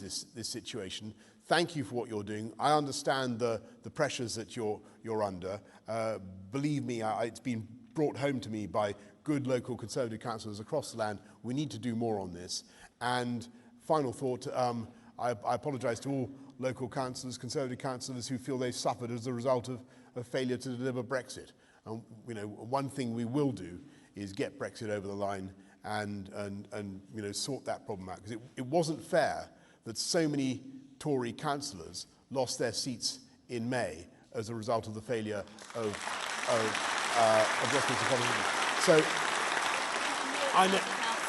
this situation. Thank you for what you're doing. I understand the pressures that you're under. Believe me, it's been brought home to me by good local Conservative councillors across the land. We need to do more on this. And final thought, I apologise to all local councillors, Conservative councillors who feel they've suffered as a result of failure to deliver Brexit. One thing we will do is get Brexit over the line and sort that problem out, because it wasn't fair that so many Tory councillors lost their seats in May as a result of the failure of Westminster politicians. So I know.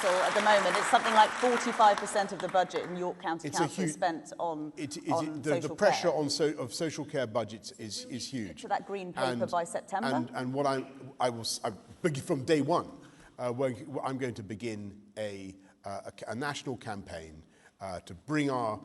At the moment, it's something like 45% of the budget in York County Council is spent on social the pressure of social care budgets is huge. To that green paper by September. And what I from day one, I'm going to begin a national campaign to bring our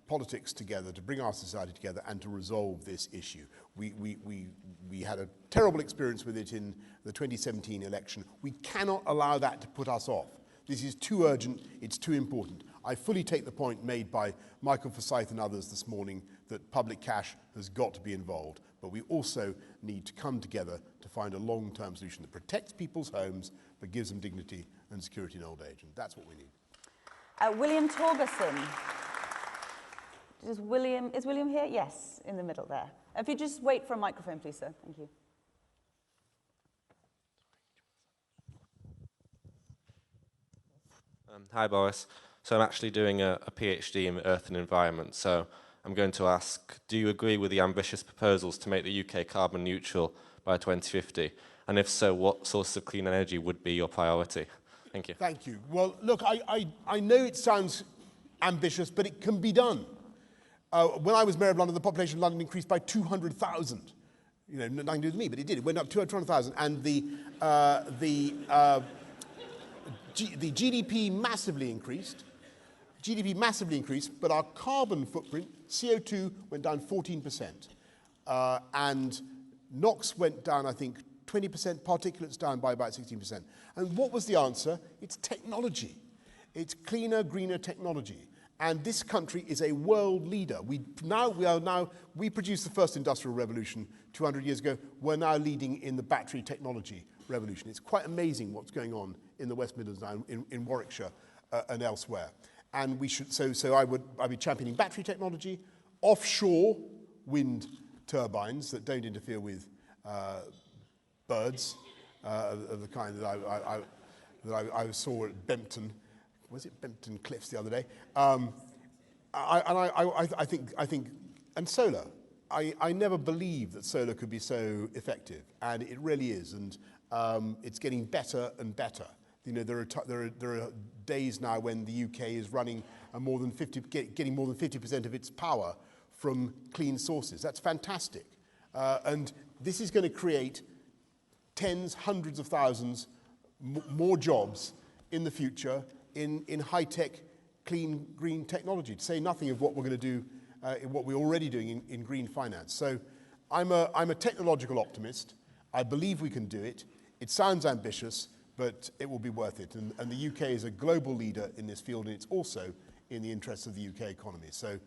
politics together, to bring our society together, and to resolve this issue. We had a terrible experience with it in the 2017 election. We cannot allow that to put us off. This is too urgent, it's too important. I fully take the point made by Michael Forsyth and others this morning that public cash has got to be involved, but we also need to come together to find a long-term solution that protects people's homes but gives them dignity and security in old age, and that's what we need. William Torgerson. Is William here? Yes, in the middle there. If you just wait for a microphone, please, sir. Thank you. Hi, Boris. So I'm actually doing a PhD in Earth and Environment. So I'm going to ask, do you agree with the ambitious proposals to make the UK carbon neutral by 2050? And if so, what sources of clean energy would be your priority? Thank you. Thank you. Well, look, I know it sounds ambitious, but it can be done. When I was Mayor of London, the population of London increased by 200,000. Nothing to do with me, but it did. It went up 200,000. And the GDP massively increased. But our carbon footprint, CO2, went down 14%. And NOx went down, I think, 20%, particulates down by about 16%. And what was the answer? It's technology. It's cleaner, greener technology. And this country is a world leader. We produced the first industrial revolution 200 years ago. We're now leading in the battery technology revolution. It's quite amazing what's going on in the West Midlands now, in Warwickshire and elsewhere. And we should, I'd be championing battery technology, offshore wind turbines that don't interfere with birds of the kind that I saw at Bempton. Was it Bempton Cliffs the other day? I think, and solar. I never believed that solar could be so effective, and it really is, and it's getting better and better. There are days now when the UK is running getting more than 50% of its power from clean sources. That's fantastic, and this is going to create tens, hundreds of thousands more jobs in the future in high-tech, clean, green technology, to say nothing of what we're going to do, what we're already doing in green finance. So I'm a technological optimist. I believe we can do it. It sounds ambitious, but it will be worth it. And the UK is a global leader in this field, and it's also in the interests of the UK economy. So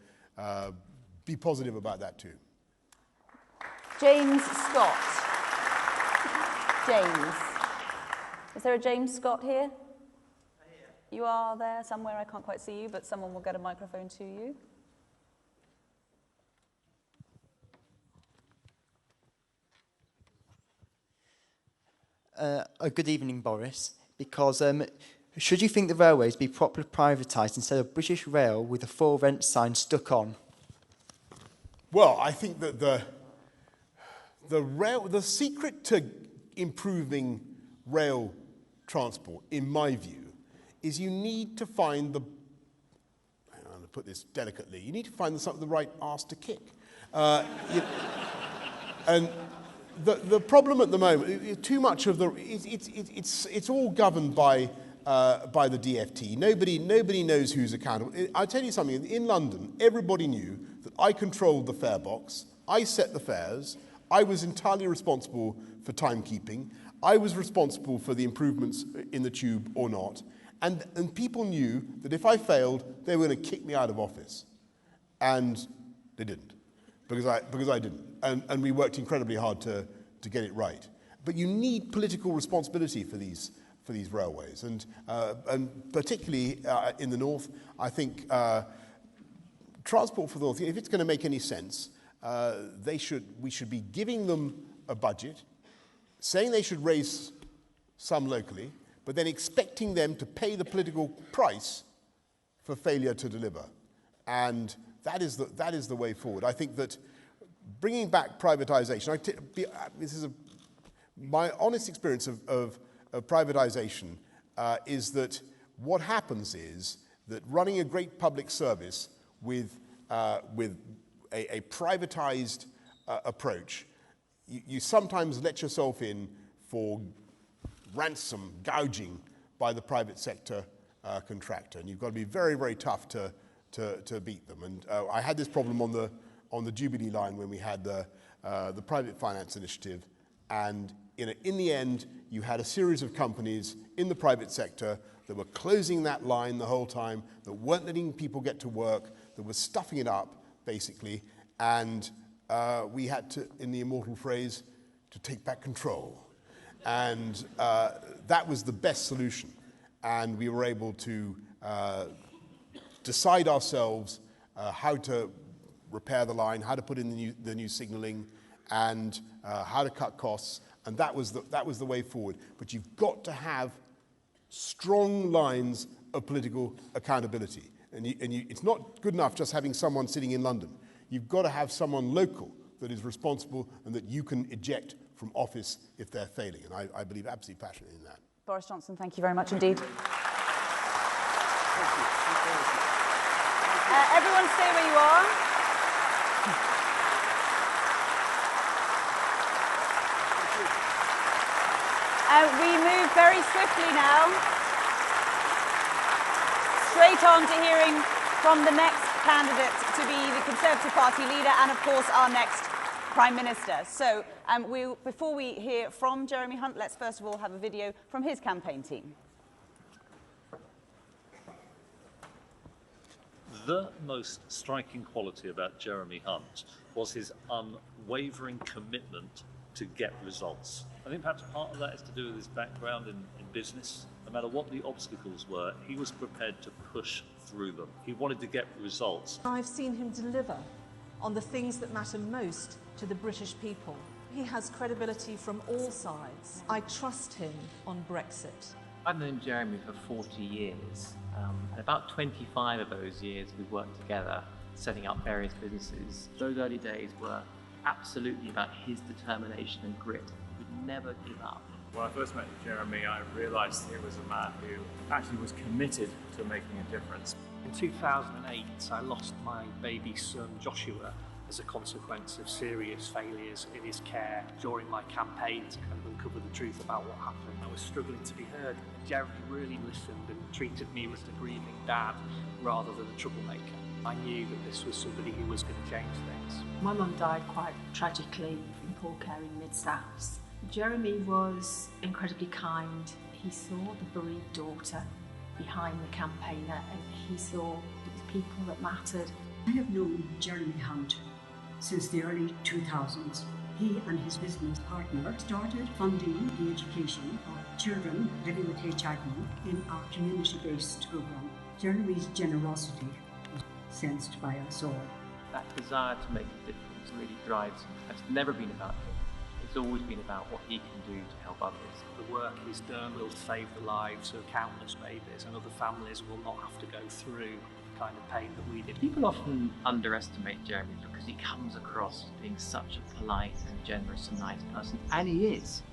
be positive about that too. James Scott. James. Is there a James Scott here? You are there somewhere, I can't quite see you, but someone will get a microphone to you. Good evening, Boris. Because should you think the railways be properly privatised instead of British Rail with a for rent sign stuck on? Well, I think that the secret to improving rail transport, in my view, is you need to find I'm going to put this delicately, you need to find the right arse to kick. And the problem at the moment, too much of it's all governed by the DfT. Nobody knows who's accountable. I'll tell you something, in London, everybody knew that I controlled the fare box, I set the fares, I was entirely responsible for timekeeping, I was responsible for the improvements in the tube or not, And people knew that if I failed, they were going to kick me out of office. And they didn't, because I didn't. And we worked incredibly hard to get it right. But you need political responsibility for these railways. And particularly in the north, I think Transport for the North, if it's going to make any sense, we should be giving them a budget, saying they should raise some locally, but then expecting them to pay the political price for failure to deliver. And that is the way forward. I think that bringing back privatization, this is my honest experience of privatization is that what happens is that running a great public service with a privatized approach, you sometimes let yourself in for ransom gouging by the private sector contractor, and you've got to be very, very tough to beat them. And I had this problem on the Jubilee line when we had the private finance initiative, and in the end, you had a series of companies in the private sector that were closing that line the whole time, that weren't letting people get to work, that were stuffing it up, basically, and we had to, in the immortal phrase, to take back control. And that was the best solution. And we were able to decide ourselves how to repair the line, how to put in the new signalling, and how to cut costs. And that was the way forward. But you've got to have strong lines of political accountability. And it's not good enough just having someone sitting in London. You've got to have someone local that is responsible and that you can eject from office if they're failing. And I believe absolutely passionately in that. Boris Johnson, thank you very much indeed. Everyone stay where you are. We move very swiftly now, straight on to hearing from the next candidate to be the Conservative Party leader and, of course, our next Prime Minister. So before we hear from Jeremy Hunt, let's first of all have a video from his campaign team. The most striking quality about Jeremy Hunt was his unwavering commitment to get results. I think perhaps part of that is to do with his background in business. No matter what the obstacles were, he was prepared to push through them. He wanted to get results. I've seen him deliver on the things that matter most to the British people. He has credibility from all sides. I trust him on Brexit. I've known Jeremy for 40 years. And about 25 of those years we've worked together, setting up various businesses. Those early days were absolutely about his determination and grit. He'd never give up. When I first met Jeremy, I realised he was a man who actually was committed to making a difference. In 2008, I lost my baby son Joshua as a consequence of serious failures in his care during my campaign to kind of uncover the truth about what happened. I was struggling to be heard. Jeremy really listened and treated me as a grieving dad rather than a troublemaker. I knew that this was somebody who was going to change things. My mum died quite tragically in poor care in Mid-South. Jeremy was incredibly kind. He saw the bereaved daughter behind the campaigner and he saw the people that mattered. I have known Jeremy Hunt since the early 2000s. He and his business partner started funding the education of children living with HIV in our community-based programme. Jeremy's generosity was sensed by us all. That desire to make a difference really drives him. It's never been about him. It's always been about what he can do to help others. The work he's done will save the lives of countless babies, and other families will not have to go through the kind of pain that we did. People often underestimate Jeremy because he comes across as being such a polite and generous and nice person, and he is.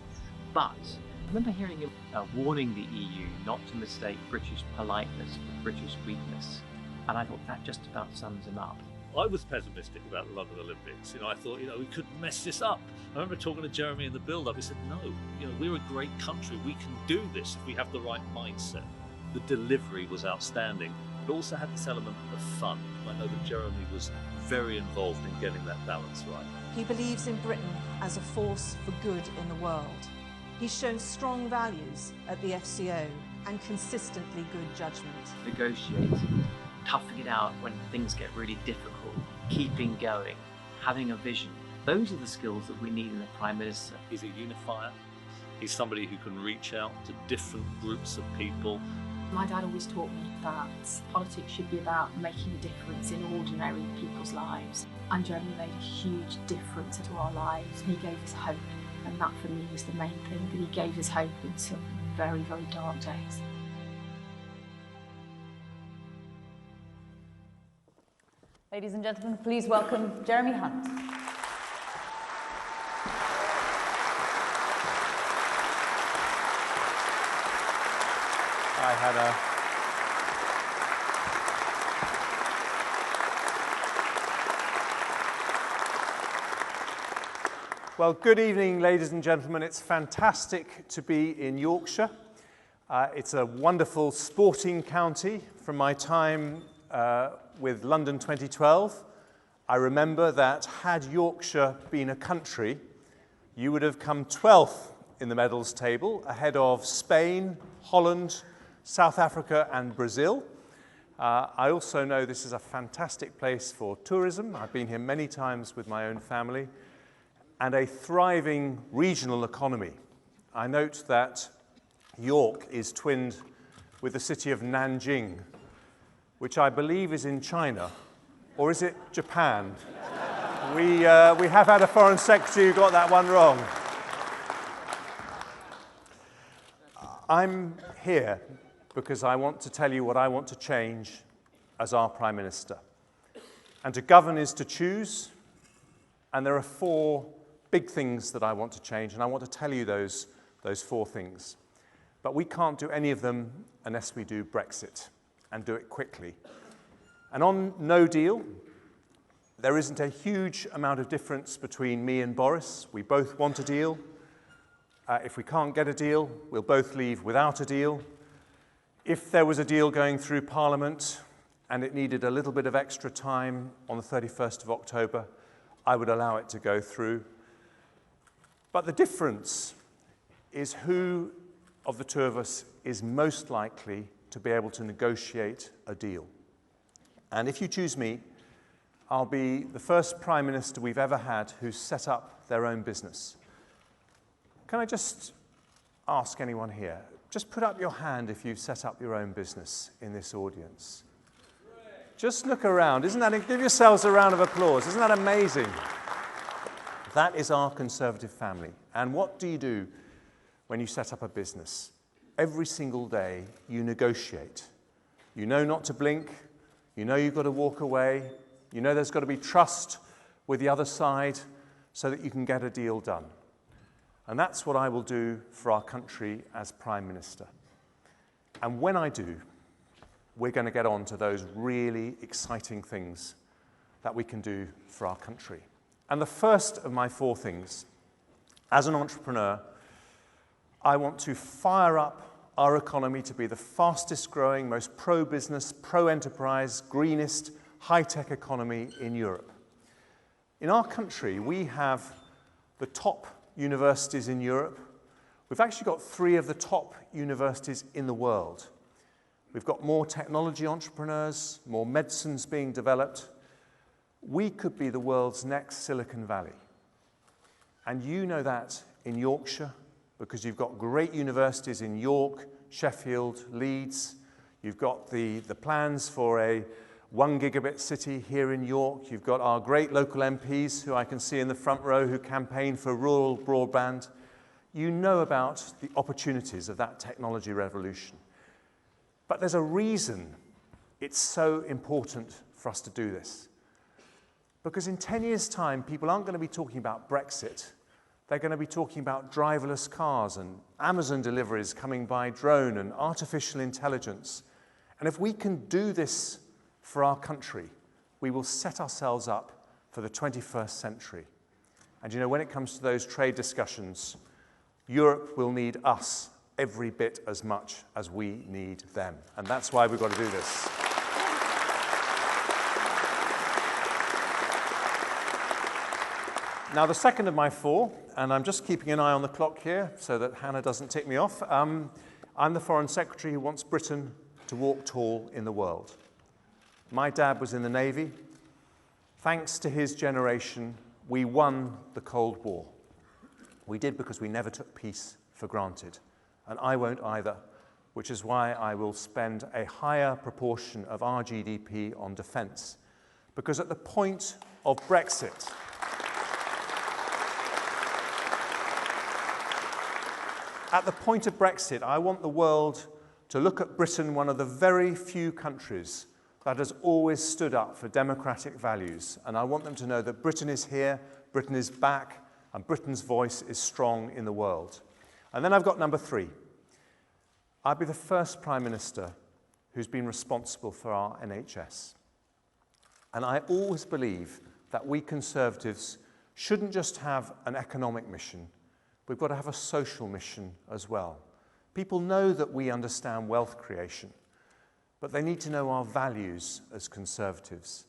But I remember hearing him warning the EU not to mistake British politeness for British weakness, and I thought that just about sums him up. I was pessimistic about the London Olympics. I thought, we could mess this up. I remember talking to Jeremy in the build-up. He said, no, we're a great country. We can do this if we have the right mindset. The delivery was outstanding, but also had this element of fun. I know that Jeremy was very involved in getting that balance right. He believes in Britain as a force for good in the world. He's shown strong values at the FCO, and consistently good judgment. Negotiating, toughing it out when things get really difficult, keeping going, having a vision. Those are the skills that we need in a Prime Minister. He's a unifier. He's somebody who can reach out to different groups of people. My dad always taught me that politics should be about making a difference in ordinary people's lives. And Jeremy made a huge difference to our lives. He gave us hope, and that for me was the main thing, that he gave us hope in some very, very dark days. Ladies and gentlemen, please welcome Jeremy Hunt. Hi, Hannah. Well, good evening, ladies and gentlemen. It's fantastic to be in Yorkshire. It's a wonderful sporting county. From my time with London 2012, I remember that had Yorkshire been a country, you would have come 12th in the medals table, ahead of Spain, Holland, South Africa and Brazil. I also know this is a fantastic place for tourism. I've been here many times with my own family, and a thriving regional economy. I note that York is twinned with the city of Nanjing, which I believe is in China, or is it Japan? We have had a foreign secretary who got that one wrong. I'm here because I want to tell you what I want to change as our Prime Minister. And to govern is to choose, and there are 4 big things that I want to change, and I want to tell you those 4 things. But we can't do any of them unless we do Brexit, and do it quickly. And on no deal, there isn't a huge amount of difference between me and Boris. We both want a deal. If we can't get a deal, we'll both leave without a deal. If there was a deal going through Parliament and it needed a little bit of extra time on the 31st of October, I would allow it to go through. But the difference is who of the 2 of us is most likely to be able to negotiate a deal. And if you choose me, I'll be the first Prime Minister we've ever had who's set up their own business. Can I just ask anyone here, just put up your hand if you've set up your own business in this audience. Just look around. Give yourselves a round of applause. Isn't that amazing? That is our Conservative family. And what do you do when you set up a business? Every single day you negotiate. You know not to blink. You know you've got to walk away. You know there's got to be trust with the other side so that you can get a deal done. And that's what I will do for our country as Prime Minister. And when I do, we're going to get on to those really exciting things that we can do for our country. And the first of my 4 things, as an entrepreneur, I want to fire up our economy to be the fastest growing, most pro-business, pro-enterprise, greenest, high-tech economy in Europe. In our country, we have the top universities in Europe. We've actually got 3 of the top universities in the world. We've got more technology entrepreneurs, more medicines being developed. We could be the world's next Silicon Valley. And you know that in Yorkshire, because you've got great universities in York, Sheffield, Leeds. You've got the plans for a 1 gigabit city here in York. You've got our great local MPs who I can see in the front row who campaign for rural broadband. You know about the opportunities of that technology revolution. But there's a reason it's so important for us to do this. Because in 10 years' time, people aren't going to be talking about Brexit. They're going to be talking about driverless cars and Amazon deliveries coming by drone and artificial intelligence. And if we can do this for our country, we will set ourselves up for the 21st century. And you know, when it comes to those trade discussions, Europe will need us every bit as much as we need them. And that's why we've got to do this. Now, the second of my 4, and I'm just keeping an eye on the clock here so that Hannah doesn't tick me off, I'm the Foreign Secretary who wants Britain to walk tall in the world. My dad was in the Navy. Thanks to his generation, we won the Cold War. We did because we never took peace for granted. And I won't either, which is why I will spend a higher proportion of our GDP on defence. Because at the point of Brexit, I want the world to look at Britain, one of the very few countries that has always stood up for democratic values. And I want them to know that Britain is here, Britain is back, and Britain's voice is strong in the world. And then I've got number 3. I'll be the first Prime Minister who's been responsible for our NHS. And I always believe that we Conservatives shouldn't just have an economic mission, we've got to have a social mission as well. People know that we understand wealth creation, but they need to know our values as Conservatives.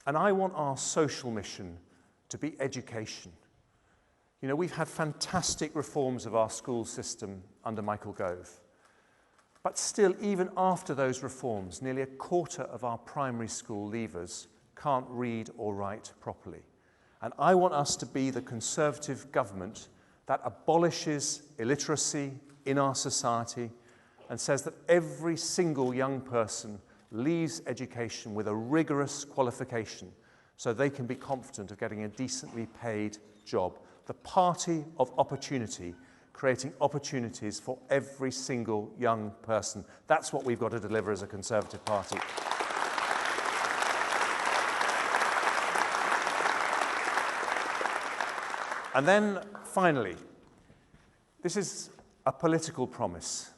And I want our social mission to be education. You know, we've had fantastic reforms of our school system under Michael Gove. But still, even after those reforms, nearly a quarter of our primary school leavers can't read or write properly. And I want us to be the Conservative government that abolishes illiteracy in our society and says that every single young person leaves education with a rigorous qualification so they can be confident of getting a decently paid job. The party of opportunity, creating opportunities for every single young person. That's what we've got to deliver as a Conservative Party. And then, finally, this is a political promise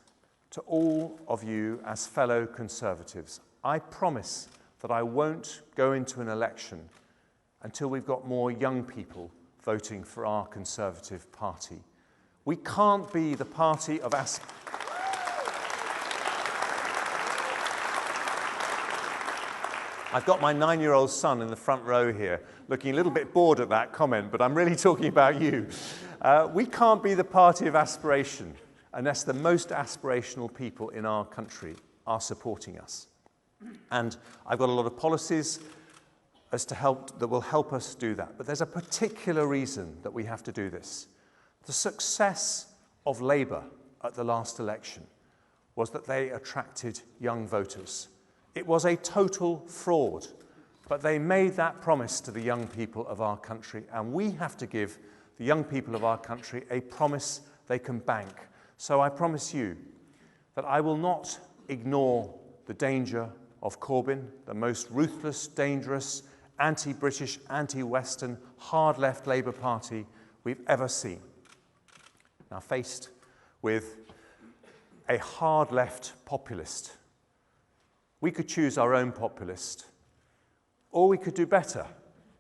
to all of you as fellow Conservatives. I promise that I won't go into an election until we've got more young people voting for our Conservative Party. We can't be the party of I've got my 9-year-old son in the front row here, looking a little bit bored at that comment, but I'm really talking about you. We can't be the party of aspiration unless the most aspirational people in our country are supporting us. And I've got a lot of policies that will help us do that. But there's a particular reason that we have to do this. The success of Labour at the last election was that they attracted young voters. It was a total fraud, but they made that promise to the young people of our country, and we have to give the young people of our country a promise they can bank. So I promise you that I will not ignore the danger of Corbyn, the most ruthless, dangerous, anti-British, anti-Western, hard-left Labour Party we've ever seen. Now, faced with a hard-left populist, we could choose our own populist, or we could do better.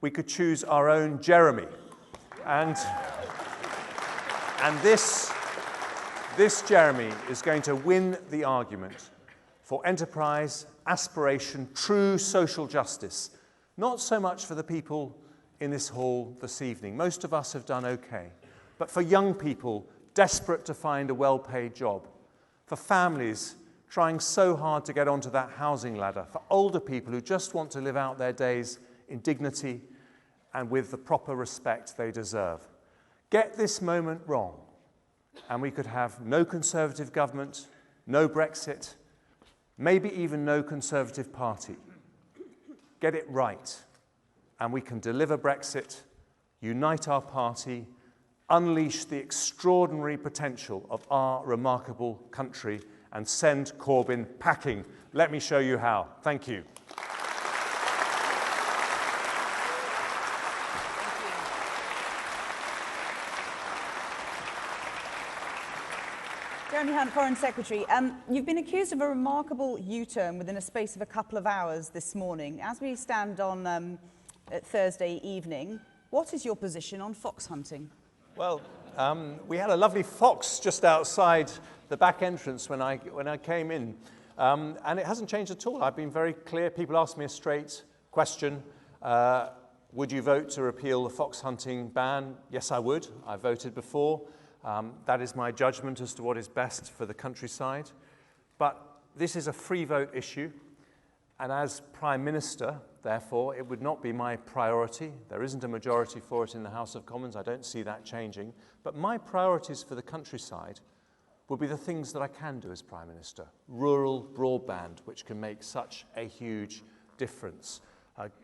We could choose our own Jeremy. And this Jeremy is going to win the argument for enterprise, aspiration, true social justice. Not so much for the people in this hall this evening. Most of us have done okay. But for young people desperate to find a well-paid job, for families trying so hard to get onto that housing ladder, for older people who just want to live out their days in dignity and with the proper respect they deserve. Get this moment wrong, and we could have no Conservative government, no Brexit, maybe even no Conservative Party. Get it right, and we can deliver Brexit, unite our party, unleash the extraordinary potential of our remarkable country, and send Corbyn packing. Let me show you how. Thank you. Jeremy Hunt, Foreign Secretary. You've been accused of a remarkable U-turn within a space of a couple of hours this morning. As we stand on Thursday evening, what is your position on fox hunting? Well, we had a lovely fox just outside the back entrance when I came in, and it hasn't changed at all. I've been very clear. People ask me a straight question. Would you vote to repeal the fox hunting ban? Yes, I would. I voted before. That is my judgment as to what is best for the countryside. But this is a free vote issue, and as Prime Minister, therefore, it would not be my priority. There isn't a majority for it in the House of Commons. I don't see that changing. But my priorities for the countryside would be the things that I can do as Prime Minister. Rural broadband, which can make such a huge difference.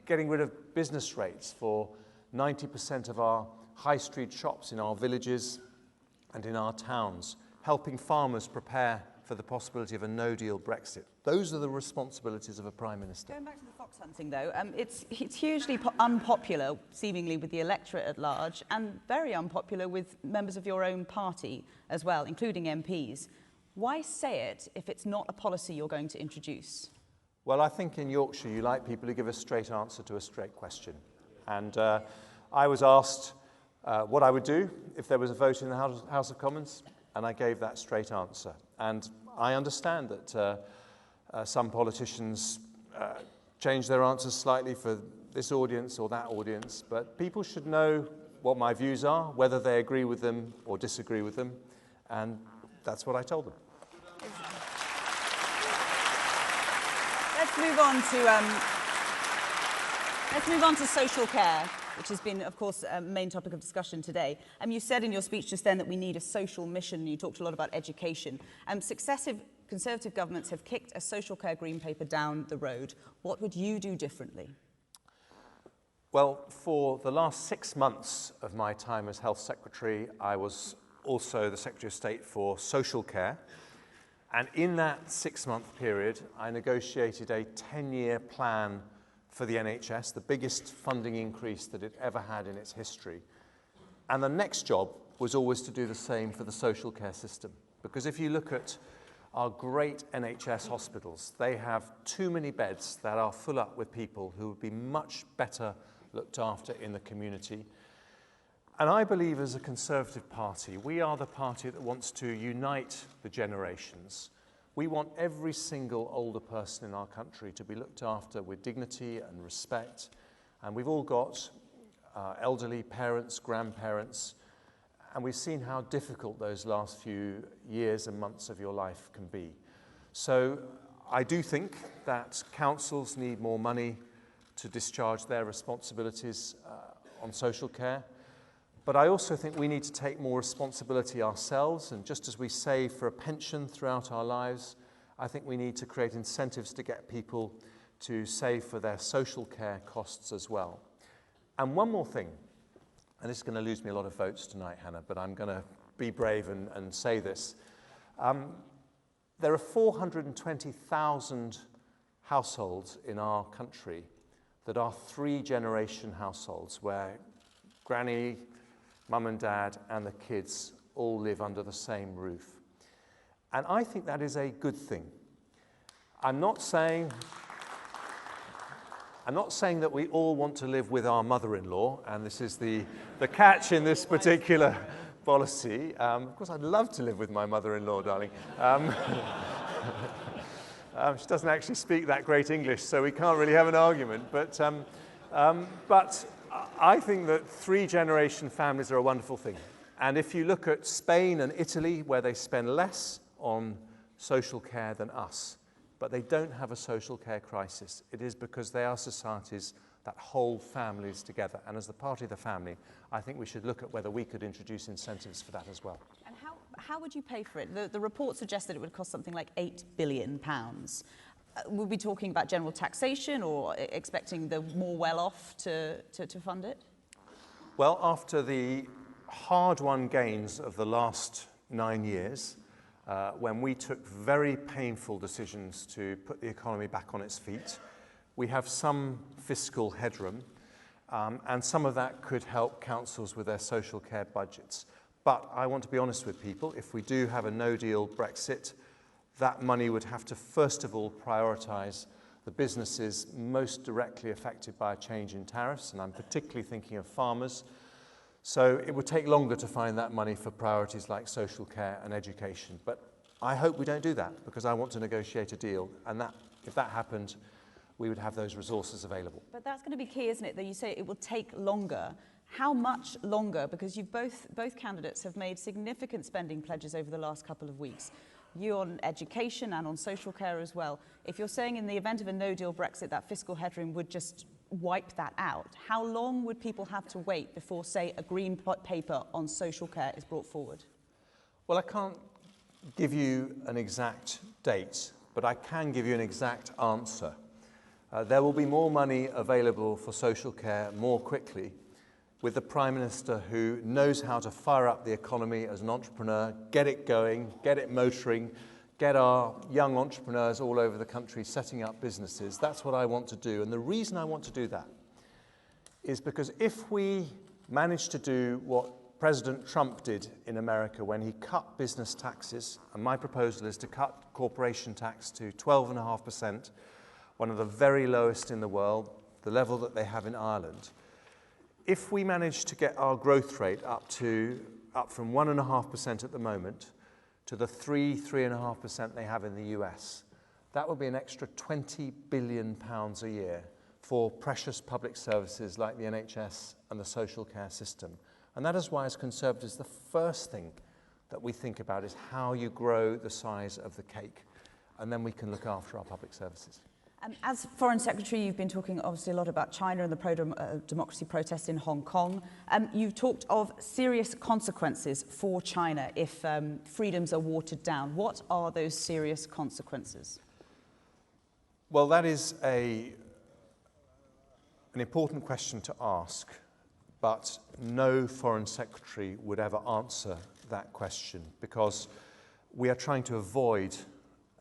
Getting rid of business rates for 90% of our high street shops in our villages and in our towns. Helping farmers prepare for the possibility of a no-deal Brexit. Those are the responsibilities of a Prime Minister. Going back to the fox hunting, though, it's hugely unpopular, seemingly, with the electorate at large, and very unpopular with members of your own party as well, including MPs. Why say it if it's not a policy you're going to introduce? Well, I think in Yorkshire you like people who give a straight answer to a straight question. And I was asked what I would do if there was a vote in the House of Commons, and I gave that straight answer. And I understand that some politicians change their answers slightly for this audience or that audience, but people should know what my views are, whether they agree with them or disagree with them, and that's what I told them. Let's move on to social care, which has been, of course, a main topic of discussion today. You said in your speech just then that we need a social mission. You talked a lot about education. Successive Conservative governments have kicked a social care green paper down the road. What would you do differently? Well, for the last 6 months of my time as Health Secretary, I was also the Secretary of State for Social Care. And in that 6-month period, I negotiated a 10-year plan for the NHS, the biggest funding increase that it ever had in its history. And the next job was always to do the same for the social care system. Because if you look at our great NHS hospitals, they have too many beds that are full up with people who would be much better looked after in the community. And I believe as a Conservative party, we are the party that wants to unite the generations. We want every single older person in our country to be looked after with dignity and respect. And we've all got elderly parents, grandparents, and we've seen how difficult those last few years and months of your life can be. So I do think that councils need more money to discharge their responsibilities on social care. But I also think we need to take more responsibility ourselves, and just as we save for a pension throughout our lives, I think we need to create incentives to get people to save for their social care costs as well. And one more thing, and this is going to lose me a lot of votes tonight, Hannah, but I'm going to be brave and say this. There are 420,000 households in our country that are 3-generation households where granny, mum and dad and the kids all live under the same roof. And I think that is a good thing. I'm not saying that we all want to live with our mother-in-law, and this is the catch in this particular policy. Of course, I'd love to live with my mother-in-law, darling. She doesn't actually speak that great English, so we can't really have an argument. But I think that 3-generation families are a wonderful thing. And if you look at Spain and Italy, where they spend less on social care than us, but they don't have a social care crisis, it is because they are societies that hold families together. And as the party of the family, I think we should look at whether we could introduce incentives for that as well. And how would you pay for it? The report suggests that it would cost something like £8 billion. We'll be talking about general taxation or expecting the more well-off to fund it? Well, after the hard-won gains of the last 9 years, when we took very painful decisions to put the economy back on its feet, we have some fiscal headroom, and some of that could help councils with their social care budgets. But I want to be honest with people, if we do have a no-deal Brexit, that money would have to, first of all, prioritise the businesses most directly affected by a change in tariffs, and I'm particularly thinking of farmers. So it would take longer to find that money for priorities like social care and education. But I hope we don't do that, because I want to negotiate a deal, and that, if that happened, we would have those resources available. But that's going to be key, isn't it? That you say it will take longer. How much longer? Because both candidates have made significant spending pledges over the last couple of weeks. You on education and on social care as well. If you're saying in the event of a no-deal Brexit, that fiscal headroom would just wipe that out, how long would people have to wait before, say, a green paper on social care is brought forward? Well, I can't give you an exact date, but I can give you an exact answer. There will be more money available for social care more quickly with the Prime Minister who knows how to fire up the economy as an entrepreneur, get it going, get it motoring, get our young entrepreneurs all over the country setting up businesses. That's what I want to do. And the reason I want to do that is because if we manage to do what President Trump did in America when he cut business taxes, and my proposal is to cut corporation tax to 12.5%, one of the very lowest in the world, the level that they have in Ireland. If we manage to get our growth rate up from 1.5% at the moment to the 3.5% they have in the US, that would be an extra £20 billion a year for precious public services like the NHS and the social care system. And that is why, as Conservatives, the first thing that we think about is how you grow the size of the cake, and then we can look after our public services. As Foreign Secretary, you've been talking obviously a lot about China and the pro-democracy protests in Hong Kong. You've talked of serious consequences for China if freedoms are watered down. What are those serious consequences? Well, that is an important question to ask, but no Foreign Secretary would ever answer that question because we are trying to avoid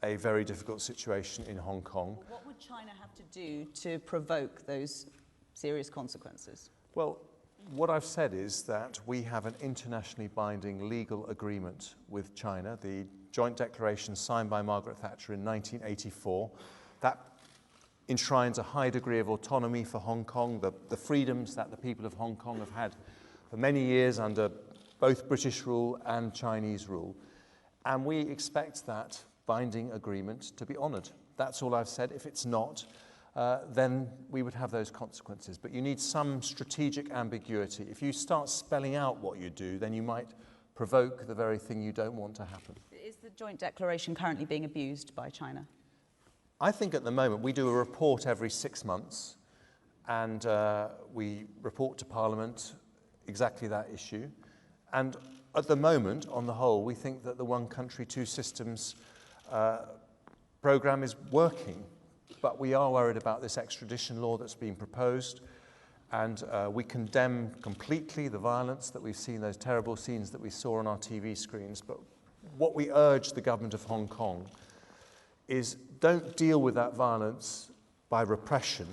a very difficult situation in Hong Kong. What would China have to do to provoke those serious consequences? Well, what I've said is that we have an internationally binding legal agreement with China, the joint declaration signed by Margaret Thatcher in 1984. That enshrines a high degree of autonomy for Hong Kong, the freedoms that the people of Hong Kong have had for many years under both British rule and Chinese rule. And we expect that binding agreement to be honoured. That's all I've said. If it's not, then we would have those consequences. But you need some strategic ambiguity. If you start spelling out what you do, then you might provoke the very thing you don't want to happen. Is the joint declaration currently being abused by China? I think at the moment we do a report every 6 months, and we report to Parliament exactly that issue. And at the moment, on the whole, we think that the one country, two systems programme is working, but we are worried about this extradition law that's been proposed, and we condemn completely the violence that we've seen, those terrible scenes that we saw on our TV screens. But what we urge the government of Hong Kong is don't deal with that violence by repression,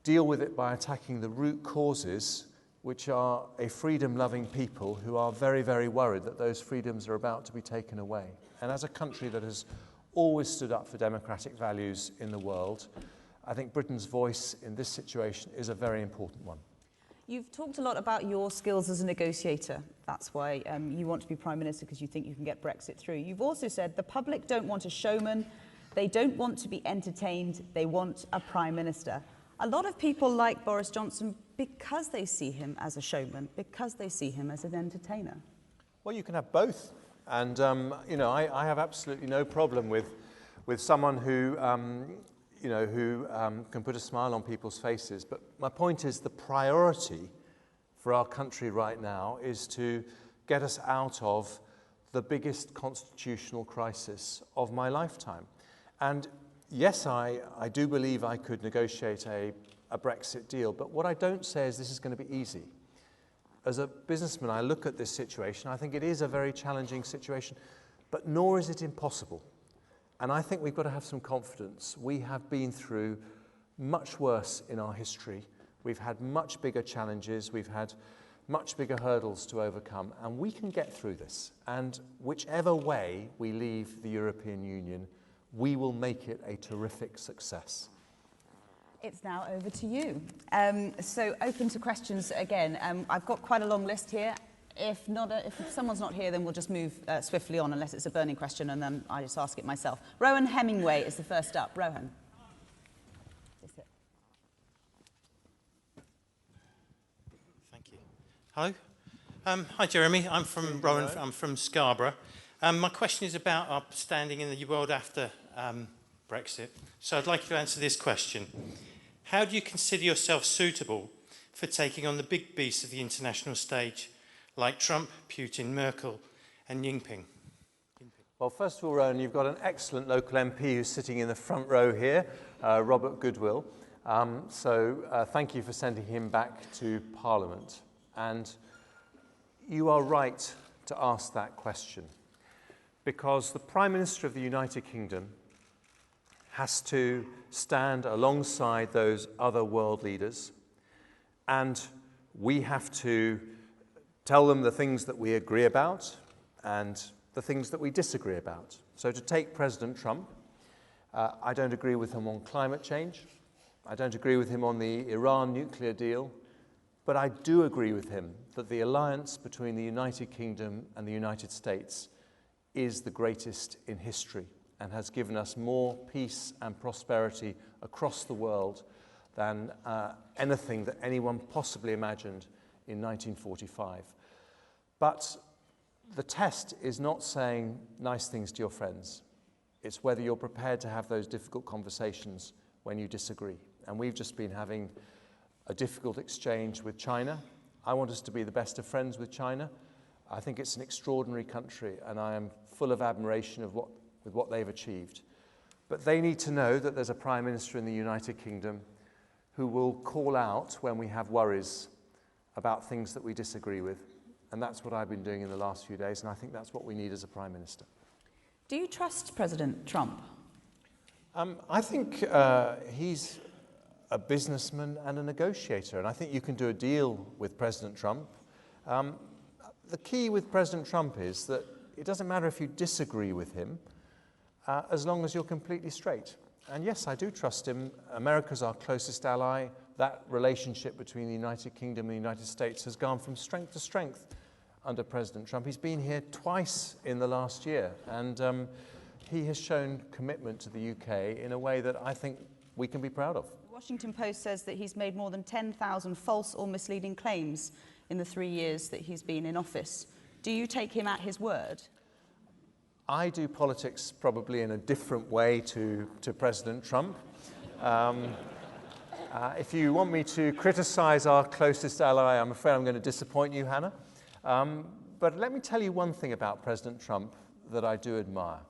deal with it by attacking the root causes, which are a freedom-loving people who are very, very worried that those freedoms are about to be taken away. And as a country that has always stood up for democratic values in the world, I think Britain's voice in this situation is a very important one. You've talked a lot about your skills as a negotiator. That's why you want to be Prime Minister, because you think you can get Brexit through. You've also said the public don't want a showman, they don't want to be entertained, they want a Prime Minister. A lot of people like Boris Johnson because they see him as a showman, because they see him as an entertainer. Well, you can have both. And, you know, I have absolutely no problem with someone who, you know, who can put a smile on people's faces. But my point is the priority for our country right now is to get us out of the biggest constitutional crisis of my lifetime. And yes, I do believe I could negotiate a Brexit deal, but what I don't say is this is going to be easy. As a businessman, I look at this situation, I think it is a very challenging situation, but nor is it impossible. And I think we've got to have some confidence. We have been through much worse in our history. We've had much bigger challenges, we've had much bigger hurdles to overcome, and we can get through this. And whichever way we leave the European Union, we will make it a terrific success. It's now over to you. So open to questions again. I've got quite a long list here. If someone's not here, then we'll just move swiftly on, unless it's a burning question, and then I just ask it myself. Rowan Hemingway is the first up. Rowan. Thank you. Hello. Hi, Jeremy. I'm from Rowan. I'm from Scarborough. My question is about our standing in the world after Brexit. So I'd like you to answer this question. How do you consider yourself suitable for taking on the big beasts of the international stage, like Trump, Putin, Merkel, and Jinping? Well, first of all, Rowan, you've got an excellent local MP who's sitting in the front row here, Robert Goodwill. Thank you for sending him back to Parliament. And you are right to ask that question, because the Prime Minister of the United Kingdom has to stand alongside those other world leaders, and we have to tell them the things that we agree about and the things that we disagree about. So to take President Trump, I don't agree with him on climate change. I don't agree with him on the Iran nuclear deal. But I do agree with him that the alliance between the United Kingdom and the United States is the greatest in history and has given us more peace and prosperity across the world than anything that anyone possibly imagined in 1945. But the test is not saying nice things to your friends. It's whether you're prepared to have those difficult conversations when you disagree. And we've just been having a difficult exchange with China. I want us to be the best of friends with China. I think it's an extraordinary country, and I am full of admiration with what they've achieved. But they need to know that there's a Prime Minister in the United Kingdom who will call out when we have worries about things that we disagree with. And that's what I've been doing in the last few days, and I think that's what we need as a Prime Minister. Do you trust President Trump? I think he's a businessman and a negotiator, and I think you can do a deal with President Trump. The key with President Trump is that it doesn't matter if you disagree with him, as long as you're completely straight. And yes, I do trust him. America's our closest ally. That relationship between the United Kingdom and the United States has gone from strength to strength under President Trump. He's been here twice in the last year, and he has shown commitment to the UK in a way that I think we can be proud of. The Washington Post says that he's made more than 10,000 false or misleading claims in the 3 years that he's been in office. Do you take him at his word? I do politics probably in a different way to President Trump. If you want me to criticise our closest ally, I'm afraid I'm going to disappoint you, Hannah. But let me tell you one thing about President Trump that I do admire.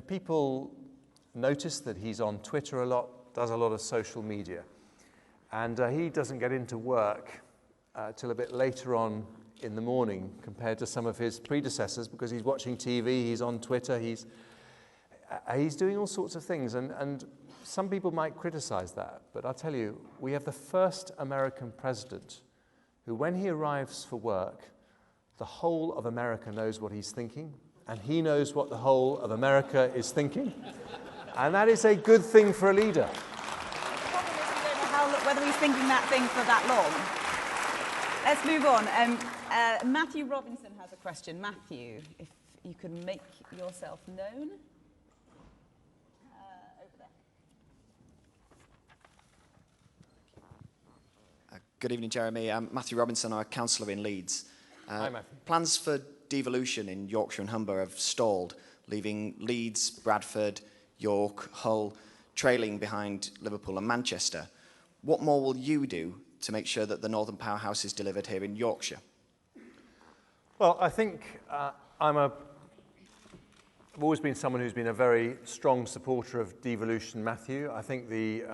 People notice that he's on Twitter a lot, does a lot of social media. And he doesn't get into work till a bit later on in the morning compared to some of his predecessors, because he's watching TV, he's on Twitter, he's doing all sorts of things. And some people might criticize that, but I'll tell you, we have the first American president who, when he arrives for work, the whole of America knows what he's thinking, and he knows what the whole of America is thinking. And that is a good thing for a leader. The problem is we don't know whether he's thinking that thing for that long. Let's move on. Matthew Robinson has a question. Matthew, if you could make yourself known. Over there. Good evening, Jeremy. I'm Matthew Robinson. I'm a councillor in Leeds. Hi, Matthew. Plans for devolution in Yorkshire and Humber have stalled, leaving Leeds, Bradford, York, Hull trailing behind Liverpool and Manchester. What more will you do to make sure that the Northern Powerhouse is delivered here in Yorkshire? Well, I think I've always been someone who's been a very strong supporter of devolution, Matthew. I think the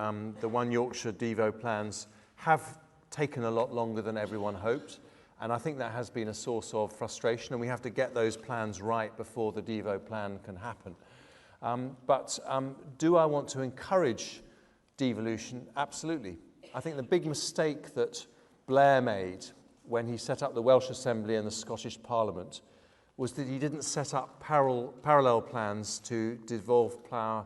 One Yorkshire Devo plans have taken a lot longer than everyone hoped, and I think that has been a source of frustration, and we have to get those plans right before the Devo plan can happen. But do I want to encourage devolution? Absolutely. I think the big mistake that Blair made when he set up the Welsh Assembly and the Scottish Parliament was that he didn't set up parallel plans to devolve power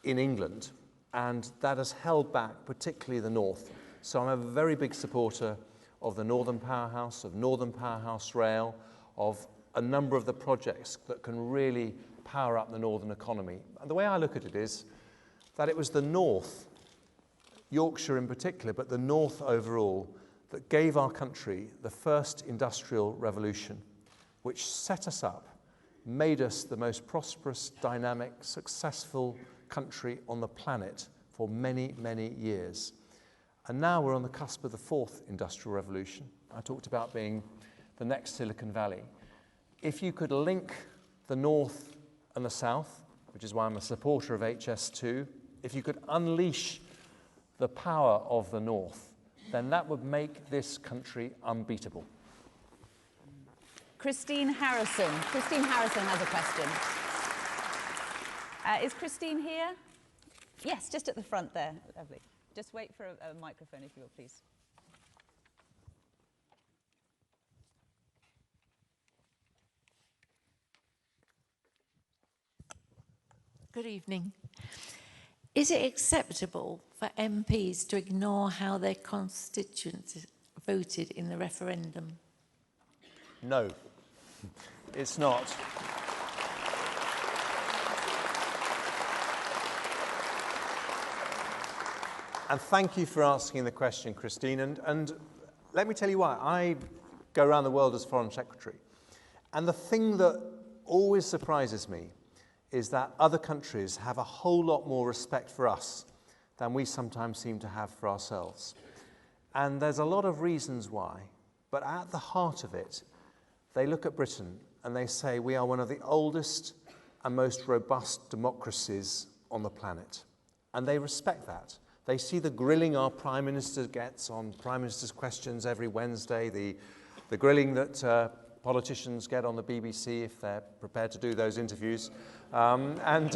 in England, and that has held back particularly the North. So I'm a very big supporter of the Northern Powerhouse, of Northern Powerhouse Rail, of a number of the projects that can really power up the northern economy. And the way I look at it is that it was the North, Yorkshire in particular, but the North overall, that gave our country the first industrial revolution, which set us up, made us the most prosperous, dynamic, successful country on the planet for many, many years. And now we're on the cusp of the fourth industrial revolution. I talked about being the next Silicon Valley. If you could link the North and the South, which is why I'm a supporter of HS2, if you could unleash the power of the North, then that would make this country unbeatable. Christine Harrison. Christine Harrison has a question. Is Christine here? Yes, just at the front there. Lovely. Just wait for a microphone, if you will, please. Good evening. Is it acceptable for MPs to ignore how their constituents voted in the referendum? No, it's not. And thank you for asking the question, Christine. And let me tell you why. I go around the world as Foreign Secretary. And the thing that always surprises me is that other countries have a whole lot more respect for us than we sometimes seem to have for ourselves. And there's a lot of reasons why, but at the heart of it, they look at Britain and they say we are one of the oldest and most robust democracies on the planet. And they respect that. They see the grilling our Prime Minister gets on Prime Minister's Questions every Wednesday, the grilling that politicians get on the BBC if they're prepared to do those interviews. And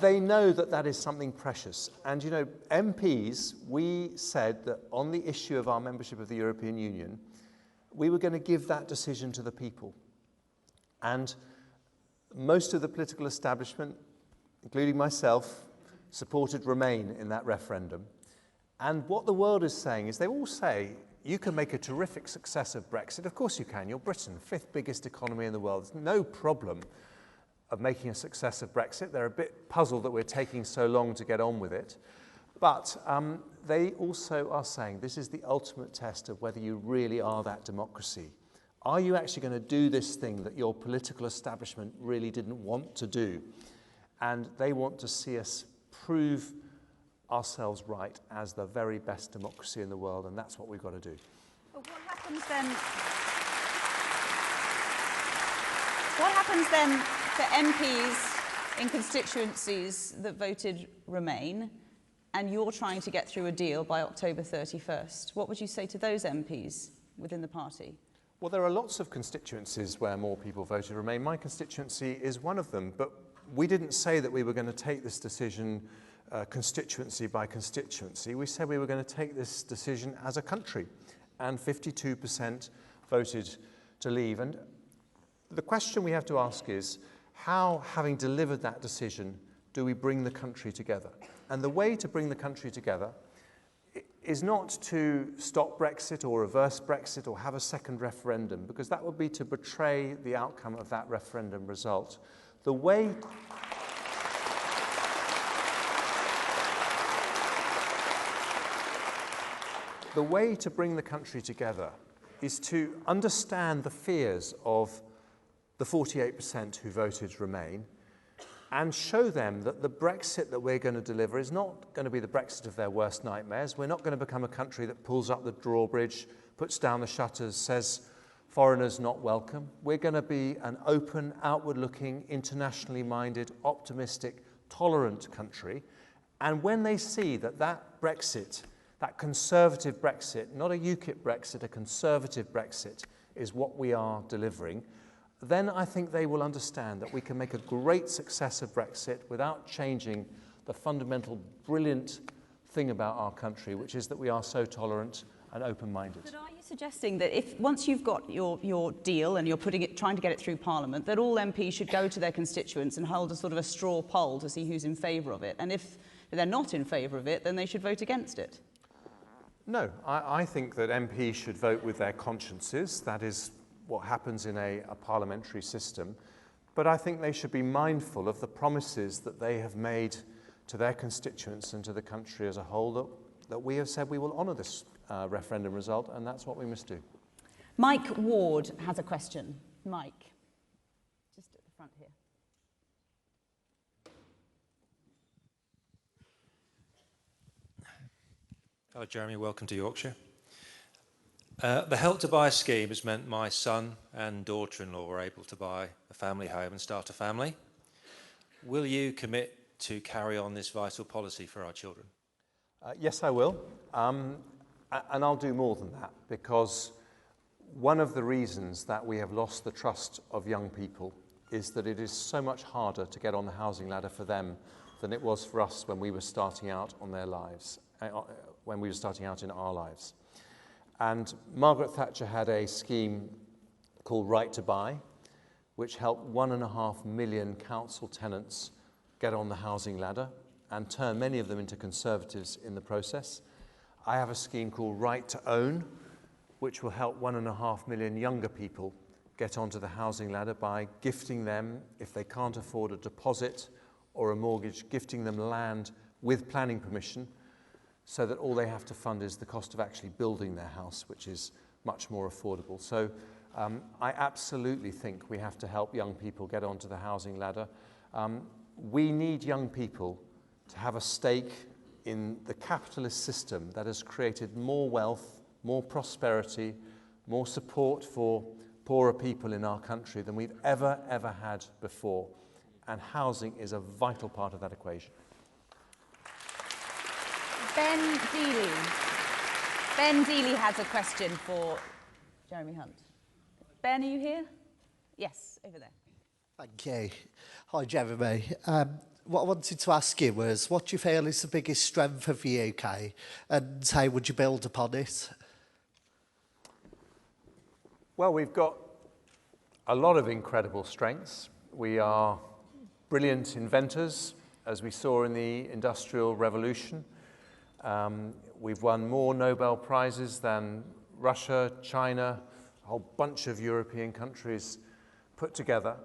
they know that that is something precious. And, you know, MPs, we said that on the issue of our membership of the European Union, we were going to give that decision to the people. And most of the political establishment, including myself, supported Remain in that referendum. And what the world is saying is they all say, you can make a terrific success of Brexit. Of course you can. You're Britain, fifth biggest economy in the world. There's no problem of making a success of Brexit. They're a bit puzzled that we're taking so long to get on with it. But they also are saying this is the ultimate test of whether you really are that democracy. Are you actually going to do this thing that your political establishment really didn't want to do? And they want to see us prove ourselves right as the very best democracy in the world, and that's what we've got to do. But what happens then? What happens then to MPs in constituencies that voted Remain, and you're trying to get through a deal by October 31st? What would you say to those MPs within the party? Well, there are lots of constituencies where more people voted Remain. My constituency is one of them, but we didn't say that we were going to take this decision constituency by constituency. We said we were going to take this decision as a country, and 52% voted to leave. And the question we have to ask is, how, having delivered that decision, do we bring the country together? And the way to bring the country together is not to stop Brexit or reverse Brexit or have a second referendum, because that would be to betray the outcome of that referendum result. The way to bring the country together is to understand the fears of the 48% who voted Remain and show them that the Brexit that we're going to deliver is not going to be the Brexit of their worst nightmares. We're not going to become a country that pulls up the drawbridge, puts down the shutters, says foreigners not welcome. We're going to be an open, outward-looking, internationally minded, optimistic, tolerant country. And when they see that that Brexit, that conservative Brexit, not a UKIP Brexit, a conservative Brexit, is what we are delivering, then I think they will understand that we can make a great success of Brexit without changing the fundamental, brilliant thing about our country, which is that we are so tolerant and open-minded. But are you suggesting that if once you've got your deal and you're trying to get it through Parliament, that all MPs should go to their constituents and hold a sort of a straw poll to see who's in favour of it? And if they're not in favour of it, then they should vote against it? No, I think that MPs should vote with their consciences. That is what happens in a parliamentary system. But I think they should be mindful of the promises that they have made to their constituents and to the country as a whole that we have said we will honour this referendum result, and that's what we must do. Mike Ward has a question. Mike, just at the front here. Hello, Jeremy. Welcome to Yorkshire. The Help to Buy scheme has meant my son and daughter-in-law were able to buy a family home and start a family. Will you commit to carry on this vital policy for our children? Yes, I will. And I'll do more than that, because one of the reasons that we have lost the trust of young people is that it is so much harder to get on the housing ladder for them than it was for us when we were starting out on their lives, when we were starting out in our lives. And Margaret Thatcher had a scheme called Right to Buy, which helped 1.5 million council tenants get on the housing ladder and turn many of them into Conservatives in the process. I have a scheme called Right to Own, which will help 1.5 million younger people get onto the housing ladder by gifting them, if they can't afford a deposit or a mortgage, gifting them land with planning permission, so that all they have to fund is the cost of actually building their house, which is much more affordable. So I absolutely think we have to help young people get onto the housing ladder. We need young people to have a stake in the capitalist system that has created more wealth, more prosperity, more support for poorer people in our country than we've ever had before. And housing is a vital part of that equation. Ben Dealey. Ben Dealey has a question for Jeremy Hunt. Ben, are you here? Yes, over there. Thank you. Hi, Jeremy. What I wanted to ask you was, what do you feel is the biggest strength of the UK, and how would you build upon it? Well, we've got a lot of incredible strengths. We are brilliant inventors, as we saw in the Industrial Revolution. We've won more Nobel Prizes than Russia, China, a whole bunch of European countries put together.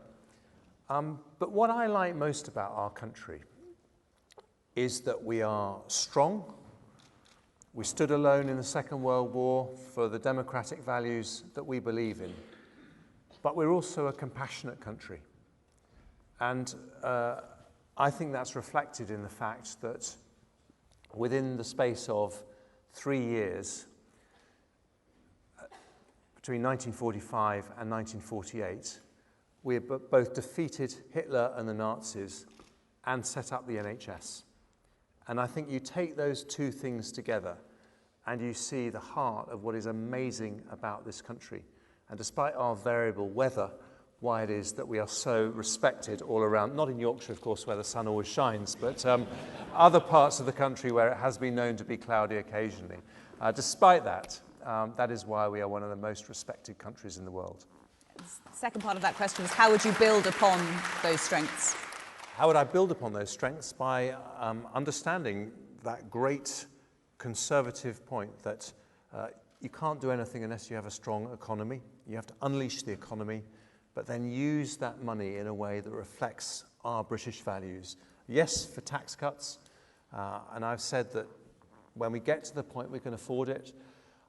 But what I like most about our country is that we are strong. We stood alone in the Second World War for the democratic values that we believe in. But we're also a compassionate country. And I think that's reflected in the fact that within the space of 3 years, between 1945 and 1948, we both defeated Hitler and the Nazis and set up the NHS. And I think you take those two things together and you see the heart of what is amazing about this country. And despite our variable weather, why it is that we are so respected all around, not in Yorkshire, of course, where the sun always shines, but other parts of the country where it has been known to be cloudy occasionally. Despite that, that is why we are one of the most respected countries in the world. The second part of that question is, how would you build upon those strengths? How would I build upon those strengths? By understanding that great conservative point that you can't do anything unless you have a strong economy. You have to unleash the economy, but then use that money in a way that reflects our British values. Yes, for tax cuts, and I've said that when we get to the point we can afford it,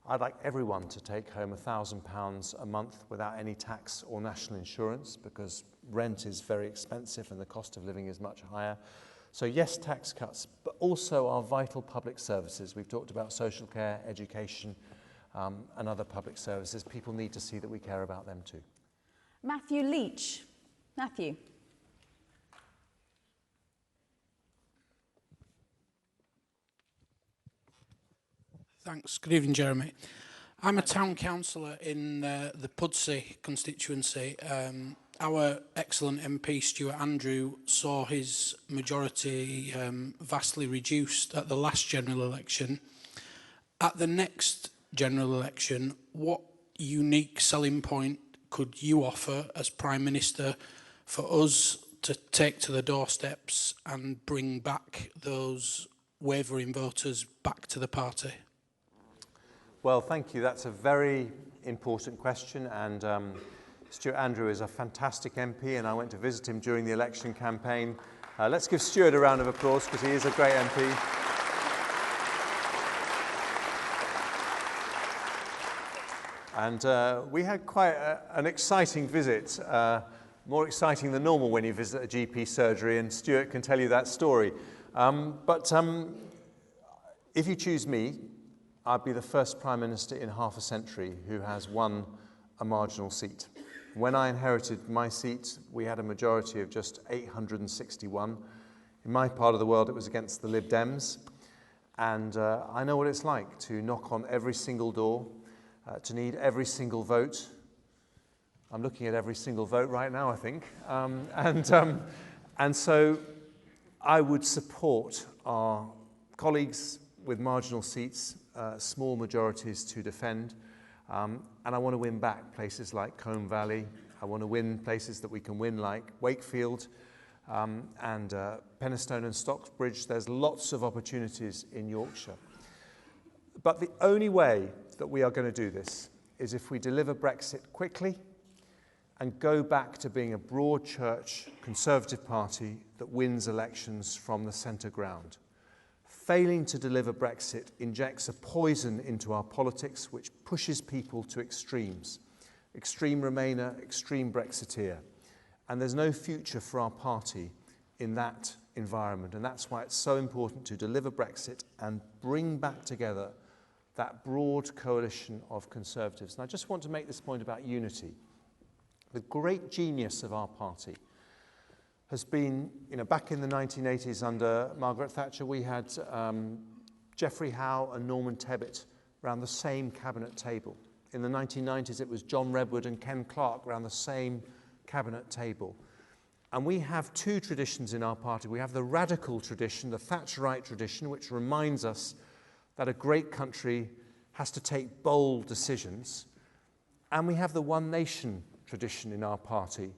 I'd like everyone to take home £1,000 a month without any tax or national insurance, because rent is very expensive and the cost of living is much higher. So yes, tax cuts, but also our vital public services. We've talked about social care, education, and other public services. People need to see that we care about them too. Matthew Leach. Matthew. Thanks. Good evening, Jeremy. I'm a town councillor in the Pudsey constituency. Our excellent MP, Stuart Andrew, saw his majority vastly reduced at the last general election. At the next general election, what unique selling point could you offer as Prime Minister for us to take to the doorsteps and bring back those wavering voters back to the party? Well, thank you. That's a very important question, and Stuart Andrew is a fantastic MP, and I went to visit him during the election campaign, Let's give Stuart a round of applause because he is a great MP. And we had quite an exciting visit, more exciting than normal when you visit a GP surgery, and Stuart can tell you that story. But if you choose me, I'd be the first Prime Minister in half a century who has won a marginal seat. When I inherited my seat, we had a majority of just 861. In my part of the world, it was against the Lib Dems. And I know what it's like to knock on every single door, to need every single vote. I'm looking at every single vote right now, I think. And so I would support our colleagues with marginal seats, small majorities to defend. And I want to win back places like Combe Valley. I want to win places that we can win like Wakefield and Penistone and Stocksbridge. There's lots of opportunities in Yorkshire. But the only way that we are going to do this is if we deliver Brexit quickly and go back to being a broad church Conservative Party that wins elections from the centre ground. Failing to deliver Brexit injects a poison into our politics which pushes people to extremes. Extreme Remainer, extreme Brexiteer. And there's no future for our party in that environment. And that's why it's so important to deliver Brexit and bring back together that broad coalition of Conservatives. And I just want to make this point about unity. The great genius of our party has been, back in the 1980s under Margaret Thatcher, we had Geoffrey Howe and Norman Tebbit around the same cabinet table. In the 1990s, it was John Redwood and Ken Clarke around the same cabinet table. And we have two traditions in our party. We have the radical tradition, the Thatcherite tradition, which reminds us that a great country has to take bold decisions. And we have the One Nation tradition in our party,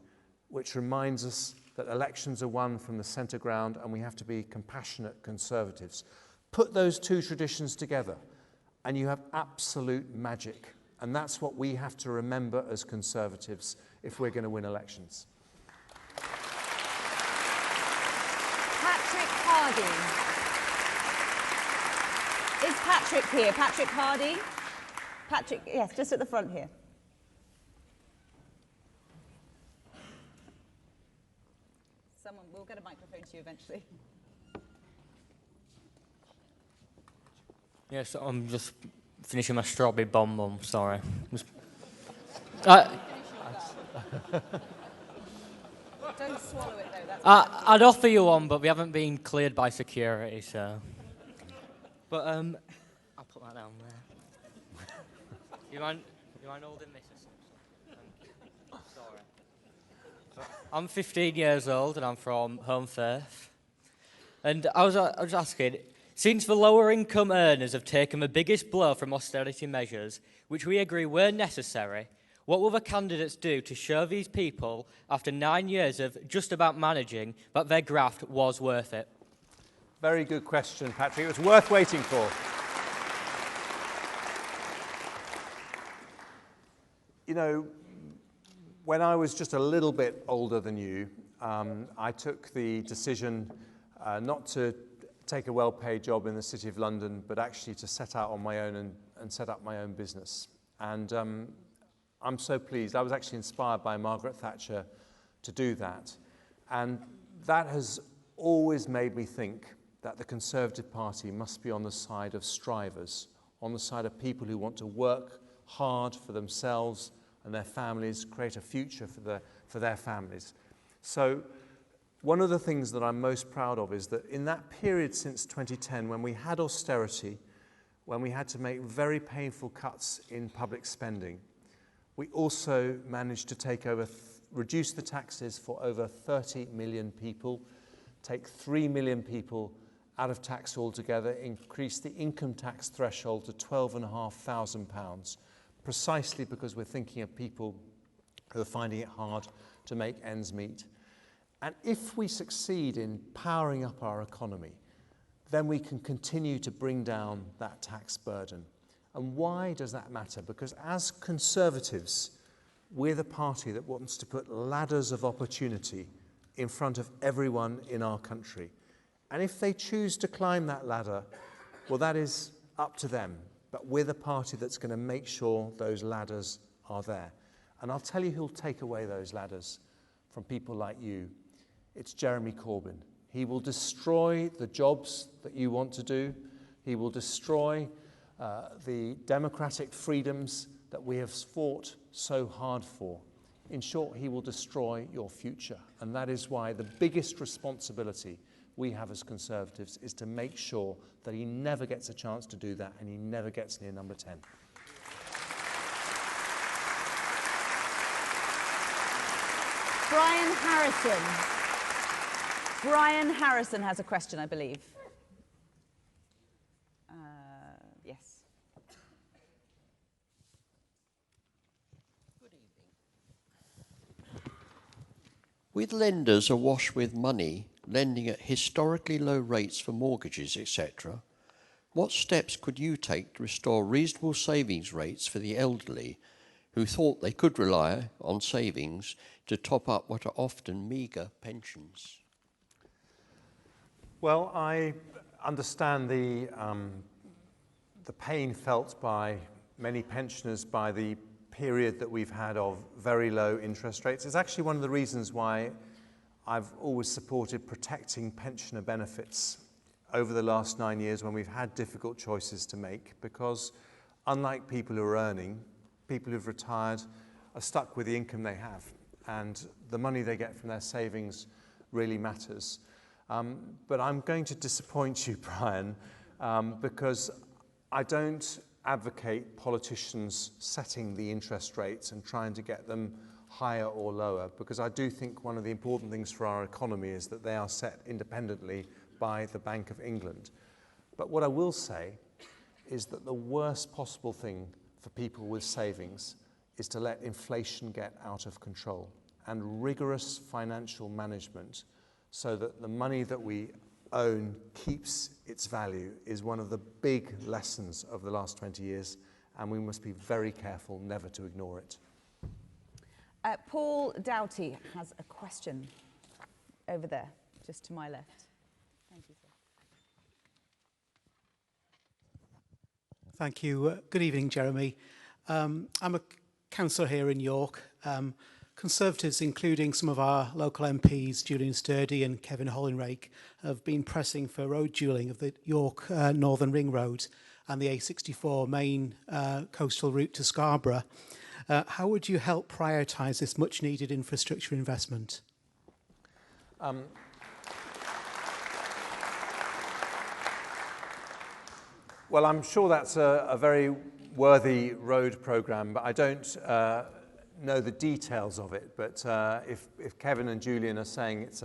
which reminds us that elections are won from the centre ground and we have to be compassionate Conservatives. Put those two traditions together and you have absolute magic. And that's what we have to remember as Conservatives if we're going to win elections. Patrick Hardy. Is Patrick here? Patrick Hardy? Patrick, yes, just at the front here. Someone will get a microphone to you eventually. Yes, I'm just finishing my strawberry bomb, sorry. Don't swallow it though, that's I'd offer you one, but we haven't been cleared by security, so... But, I'll put that down there. you mind holding this or something? Sorry. I'm 15 years old and I'm from Home Firth. And I was asking, since the lower income earners have taken the biggest blow from austerity measures, which we agree were necessary, what will the candidates do to show these people, after 9 years of just about managing, that their graft was worth it? Very good question, Patrick. It was worth waiting for. When I was just a little bit older than you, I took the decision not to take a well-paid job in the City of London, but actually to set out on my own and set up my own business. And I'm so pleased. I was actually inspired by Margaret Thatcher to do that. And that has always made me think that the Conservative Party must be on the side of strivers, on the side of people who want to work hard for themselves and their families, create a future for their families. So one of the things that I'm most proud of is that in that period since 2010, when we had austerity, when we had to make very painful cuts in public spending, we also managed to reduce the taxes for over 30 million people, take 3 million people out of tax altogether, increase the income tax threshold to £12,500, precisely because we're thinking of people who are finding it hard to make ends meet. And if we succeed in powering up our economy, then we can continue to bring down that tax burden. And why does that matter? Because as Conservatives, we're the party that wants to put ladders of opportunity in front of everyone in our country. And if they choose to climb that ladder, well, that is up to them. But we're the party that's going to make sure those ladders are there. And I'll tell you who'll take away those ladders from people like you. It's Jeremy Corbyn. He will destroy the jobs that you want to do. He will destroy the democratic freedoms that we have fought so hard for. In short, he will destroy your future. And that is why the biggest responsibility we have as Conservatives is to make sure that he never gets a chance to do that and he never gets near number 10. Brian Harrison. Brian Harrison has a question, I believe. Yes. With lenders awash with money, lending at historically low rates for mortgages, etc., what steps could you take to restore reasonable savings rates for the elderly who thought they could rely on savings to top up what are often meagre pensions? Well, I understand the pain felt by many pensioners by the period that we've had of very low interest rates. It's actually one of the reasons why I've always supported protecting pensioner benefits over the last 9 years when we've had difficult choices to make, because unlike people who are earning, people who've retired are stuck with the income they have, and the money they get from their savings really matters. But I'm going to disappoint you, Brian, because I don't advocate politicians setting the interest rates and trying to get them higher or lower, because I do think one of the important things for our economy is that they are set independently by the Bank of England. But what I will say is that the worst possible thing for people with savings is to let inflation get out of control, and rigorous financial management so that the money that we own keeps its value is one of the big lessons of the last 20 years, and we must be very careful never to ignore it. Paul Doughty has a question over there, just to my left. Thank you, sir. Thank you. Good evening, Jeremy. I'm a councillor here in York. Conservatives, including some of our local MPs, Julian Sturdy and Kevin Hollinrake, have been pressing for road dualling of the York Northern Ring Road and the A64 main coastal route to Scarborough. How would you help prioritise this much-needed infrastructure investment? Well, I'm sure that's a very worthy road programme, but I don't know the details of it. But if Kevin and Julian are saying it's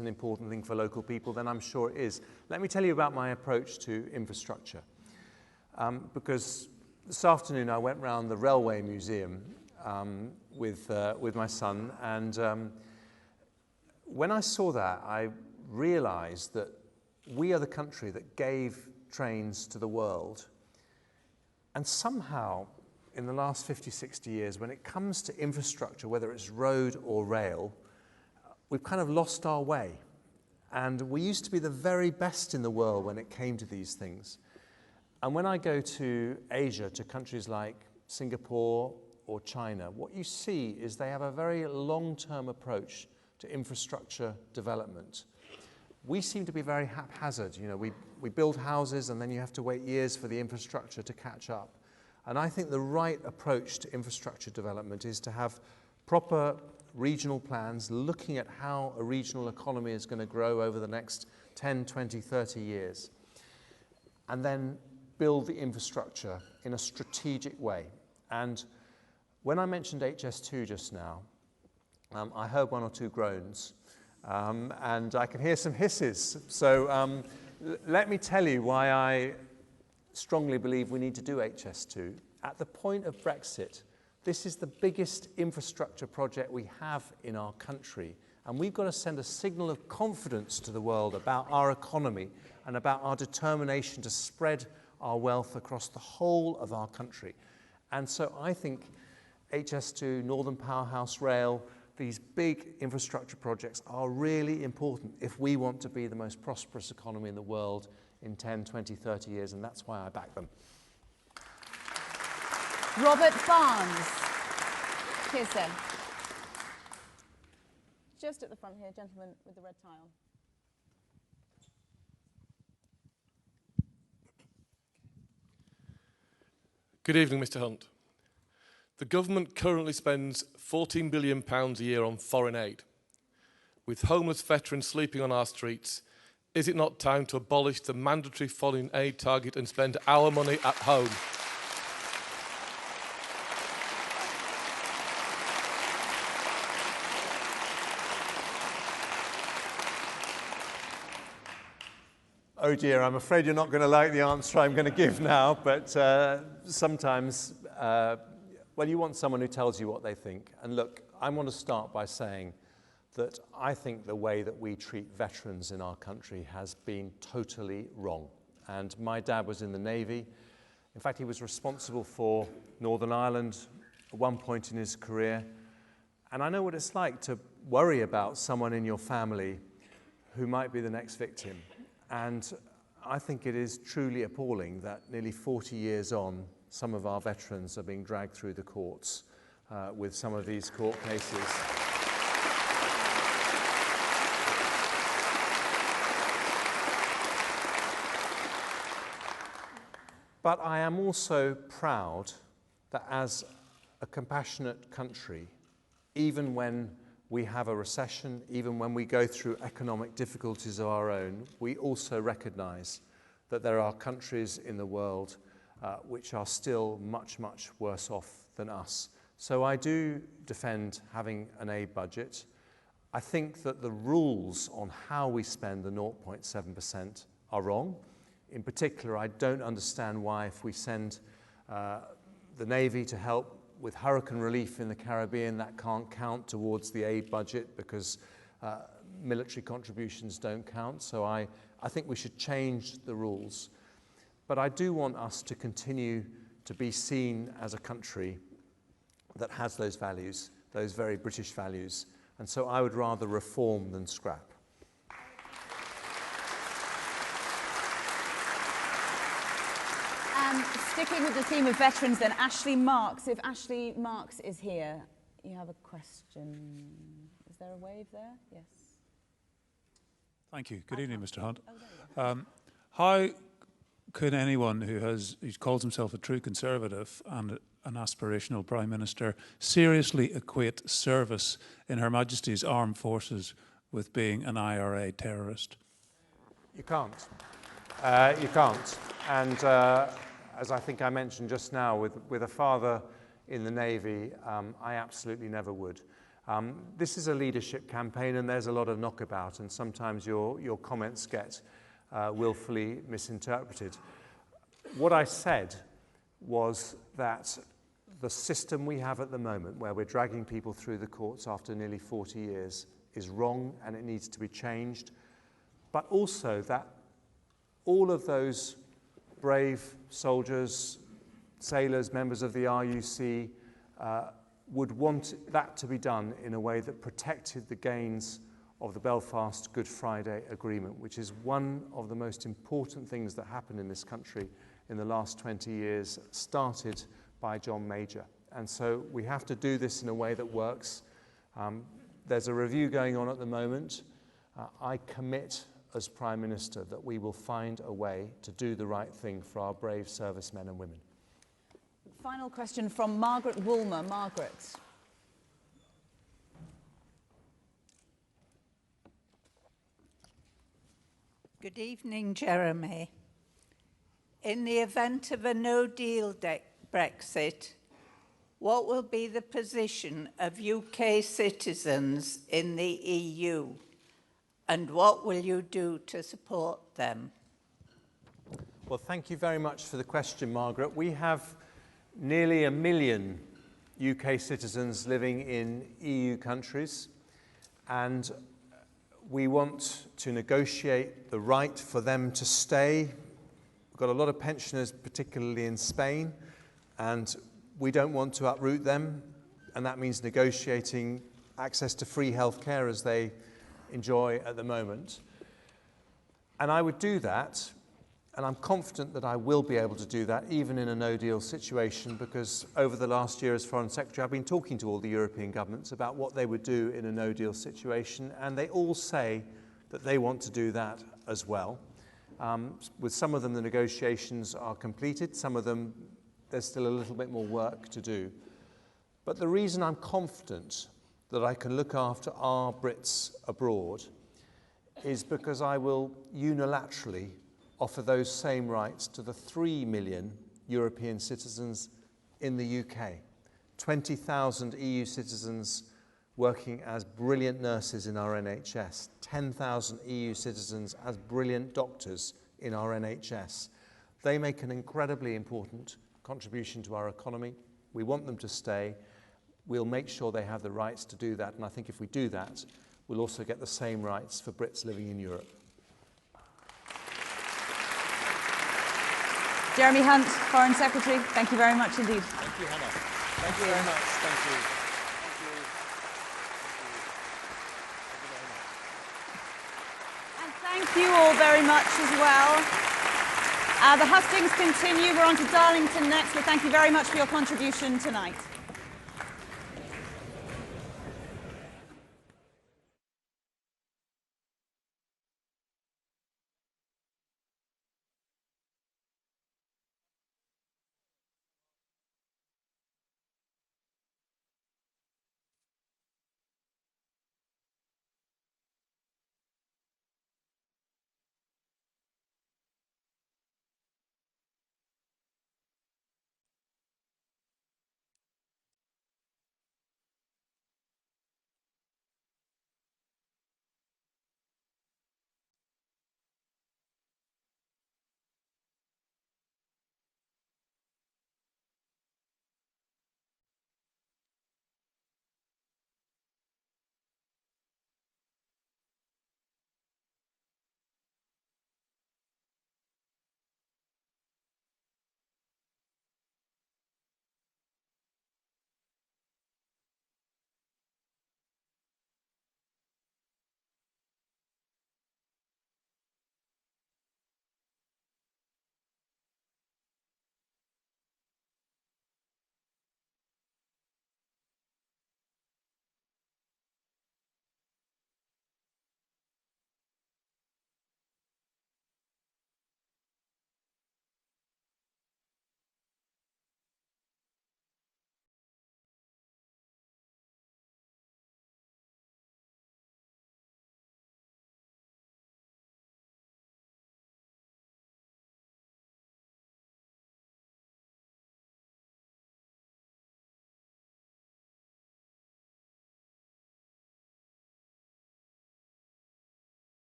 an important thing for local people, then I'm sure it is. Let me tell you about my approach to infrastructure. Because this afternoon I went round the Railway Museum with my son, and when I saw that, I realised that we are the country that gave trains to the world, and somehow in the last 50, 60 years, when it comes to infrastructure, whether it's road or rail, we've kind of lost our way. And we used to be the very best in the world when it came to these things. And when I go to Asia, to countries like Singapore or China, what you see is they have a very long-term approach to infrastructure development. We seem to be very haphazard. You know, we build houses and then you have to wait years for the infrastructure to catch up. And I think the right approach to infrastructure development is to have proper regional plans looking at how a regional economy is going to grow over the next 10, 20, 30 years. And then build the infrastructure in a strategic way. And when I mentioned HS2 just now, I heard one or two groans, and I can hear some hisses. So let me tell you why I strongly believe we need to do HS2. At the point of Brexit, this is the biggest infrastructure project we have in our country, and we've got to send a signal of confidence to the world about our economy and about our determination to spread our wealth across the whole of our country. And so I think HS2, Northern Powerhouse Rail, these big infrastructure projects are really important if we want to be the most prosperous economy in the world in 10, 20, 30 years, and that's why I back them. Robert Barnes. Here's then. Just at the front here, gentleman with the red tie on. Good evening, Mr Hunt. The government currently spends £14 billion a year on foreign aid. With homeless veterans sleeping on our streets, is it not time to abolish the mandatory foreign aid target and spend our money at home? Oh dear, I'm afraid you're not going to like the answer I'm going to give now, but sometimes, well, you want someone who tells you what they think. And look, I want to start by saying that I think the way that we treat veterans in our country has been totally wrong. And my dad was in the Navy. In fact, he was responsible for Northern Ireland at one point in his career. And I know what it's like to worry about someone in your family who might be the next victim. And I think it is truly appalling that nearly 40 years on, some of our veterans are being dragged through the courts with some of these court cases. But I am also proud that as a compassionate country, even when we have a recession, even when we go through economic difficulties of our own, we also recognise that there are countries in the world which are still much, much worse off than us. So I do defend having an aid budget. I think that the rules on how we spend the 0.7% are wrong. In particular, I don't understand why if we send the Navy to help with hurricane relief in the Caribbean, that can't count towards the aid budget because military contributions don't count. So I think we should change the rules. But I do want us to continue to be seen as a country that has those values, those very British values. And so I would rather reform than scrap. Sticking with the theme of veterans then, Ashley Marks. If Ashley Marks is here, you have a question. Is there a wave there? Yes. Thank you. Good evening, Mr Hunt. How can anyone who calls himself a true Conservative and an aspirational Prime Minister seriously equate service in Her Majesty's Armed Forces with being an IRA terrorist? You can't. You can't. And as I think I mentioned just now, with a father in the Navy, I absolutely never would. This is a leadership campaign and there's a lot of knockabout, and sometimes your comments get willfully misinterpreted. What I said was that the system we have at the moment, where we're dragging people through the courts after nearly 40 years, is wrong and it needs to be changed, but also that all of those brave soldiers, sailors, members of the RUC would want that to be done in a way that protected the gains of the Belfast Good Friday Agreement, which is one of the most important things that happened in this country in the last 20 years, started by John Major. And so we have to do this in a way that works. There's a review going on at the moment. I commit as Prime Minister that we will find a way to do the right thing for our brave servicemen and women. Final question from Margaret Woolmer. Margaret. Good evening, Jeremy. In the event of a no-deal Brexit, what will be the position of UK citizens in the EU? And what will you do to support them? Well, thank you very much for the question, Margaret. We have nearly 1 million UK citizens living in EU countries, and we want to negotiate the right for them to stay. We've got a lot of pensioners, particularly in Spain, and we don't want to uproot them, and that means negotiating access to free healthcare as they enjoy at the moment. And I would do that, and I'm confident that I will be able to do that even in a no-deal situation, because over the last year as Foreign Secretary I've been talking to all the European governments about what they would do in a no-deal situation, and they all say that they want to do that as well. With some of them the negotiations are completed, some of them there's still a little bit more work to do. But the reason I'm confident that I can look after our Brits abroad is because I will unilaterally offer those same rights to the 3 million European citizens in the UK. 20,000 EU citizens working as brilliant nurses in our NHS, 10,000 EU citizens as brilliant doctors in our NHS. They make an incredibly important contribution to our economy. We want them to stay. We'll make sure they have the rights to do that, and I think if we do that, we'll also get the same rights for Brits living in Europe. Jeremy Hunt, Foreign Secretary, thank you very much indeed. Thank you, Hannah. Thank you very much. Thank you. And thank you all very much as well. The hustings continue. We're on to Darlington next, but thank you very much for your contribution tonight.